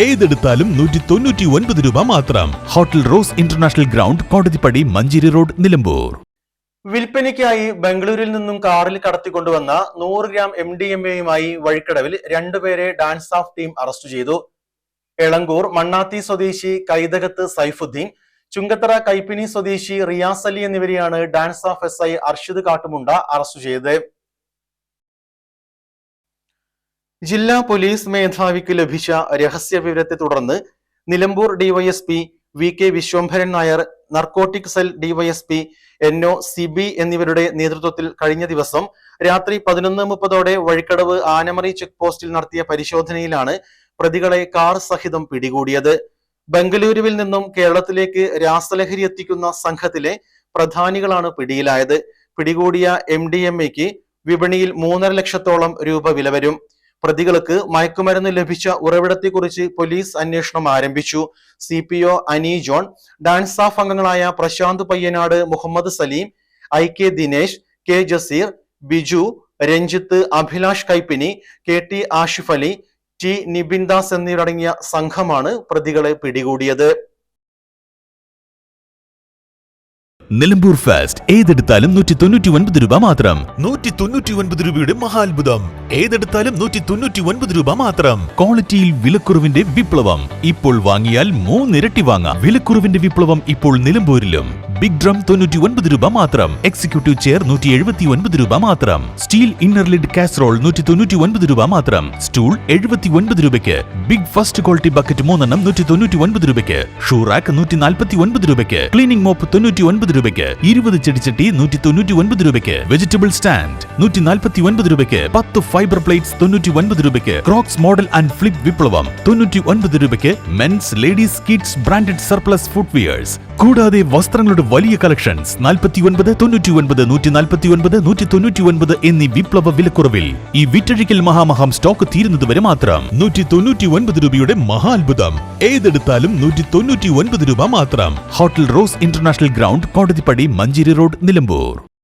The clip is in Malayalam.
ഏതെടുത്താലും 199 രൂപ മാത്രം. Hotel Rose International ground, Kodathippadi, Manjeri road, Nilambur. വിൽപ്പനയ്ക്കായി ബംഗളൂരിൽ നിന്നും കാറിൽ കടത്തിക്കൊണ്ടുവന്ന 100 ഗ്രാം MDMAയുമായി വഴിക്കടവിൽ രണ്ടുപേരെ ഡാൻസ് ഓഫ് ടീം അറസ്റ്റ് ചെയ്തു. എളങ്കൂർ മണ്ണാത്തി സ്വദേശി കൈതകത്ത് സൈഫുദ്ദീൻ, ചുങ്കത്തറ കൈപ്പിനി സ്വദേശി റിയാസ് അലി എന്നിവരെയാണ് DANSAF SI Arshid Kattumunda arrest ചെയ്തത്. ജില്ലാ പോലീസ് മേധാവിക്ക് ലഭിച്ച രഹസ്യ വിവരത്തെ തുടർന്ന് Nilambur DYSP VK Viswambharan Nair, narcotic cell DYSP NO CB എന്നിവരുടെ നേതൃത്വത്തിൽ കഴിഞ്ഞ ദിവസം രാത്രി 11:30 വഴിക്കടവ് ആനമറി ചെക്ക് പോസ്റ്റിൽ നടത്തിയ പരിശോധനയിലാണ് പ്രതികളെ കാർ സഹിതം പിടികൂടിയത്. ബംഗളൂരുവിൽ നിന്നും കേരളത്തിലേക്ക് രാസലഹരി എത്തിക്കുന്ന സംഘത്തിലെ പ്രധാനികളാണ് പിടിയിലായത്. പിടികൂടിയ MDMAക്ക് വിപണിയിൽ 3.5 ലക്ഷത്തോളം രൂപ വില വരും. പ്രതികൾക്ക് മയക്കുമരുന്ന് ലഭിച്ച ഉറവിടത്തെക്കുറിച്ച് പോലീസ് അന്വേഷണം ആരംഭിച്ചു. CPO Ani John, dance of അംഗങ്ങളായ Prashant Payyanad, Muhammad Saleem, IK Dinesh, K Jaseer, Biju, Ranjith, Abhilash Kaippini, KT Ashif Ali, T Nibin Das എന്നിവരടങ്ങിയ സംഘമാണ് പ്രതികളെ പിടികൂടിയത്. നിലമ്പൂർ ഫാസ്റ്റ് ഏതെടുത്താലും 199 രൂപ മാത്രം. 199 രൂപയുടെ മഹാത്ഭുതം. ഏതെടുത്താലും 199 രൂപ മാത്രം. ക്വാളിറ്റിയിൽ വിലക്കുറവിന്റെ വിപ്ലവം. ഇപ്പോൾ വാങ്ങിയാൽ 3 ഇരട്ടി വാങ്ങാം. വിലക്കുറവിന്റെ വിപ്ലവം ഇപ്പോൾ നിലമ്പൂരിലും. ബിഗ് ഡ്രം 99 രൂപ മാത്രം. എക്സിക്യൂട്ടീവ് ചെയർ 179 രൂപ മാത്രം. സ്റ്റീൽ ഇന്നർ ലിഡ് കാസറോൾ 199 രൂപ മാത്രം. സ്റ്റൂൾ 79 രൂപയ്ക്ക്. ബിഗ് ഫസ്റ്റ് ക്വാളിറ്റി ബക്കറ്റ് 3 എണ്ണം 199 രൂപയ്ക്ക്. ഷൂ റാക്ക് 149 രൂപയ്ക്ക്. ക്ലീനിംഗ് മോപ്പ് 99 രൂപയ്ക്ക്. 20 ചെടിച്ചട്ടി 199 രൂപയ്ക്ക്. വെജിറ്റബിൾ സ്റ്റാൻഡ് 149 രൂപയ്ക്ക്. 10 ഫൈബർ പ്ലേറ്റ്സ് 99 രൂപയ്ക്ക്. ക്രോക്സ് മോഡൽ ആൻഡ് ഫ്ലിപ്പ് വിപ്ലവം 99 രൂപയ്ക്ക്. Men's, ladies, kids branded surplus footwears. കൂടാതെ വസ്ത്രങ്ങളുടെ വലിയ കളക്ഷൻസ് 49, 99, 149, 199 എന്നീ വിപ്ലവ വിലക്കുറവിൽ. ഈ വിറ്റഴിക്കൽ മഹാമഹം സ്റ്റോക്ക് തീരുന്നതുവരെ മാത്രം. 199 രൂപയുടെ മഹാത്ഭുതം. ഏതെടുത്താലും 199 രൂപ മാത്രം. Hotel Rose International ground, Kodathippadi, Manjeri road, Nilambur.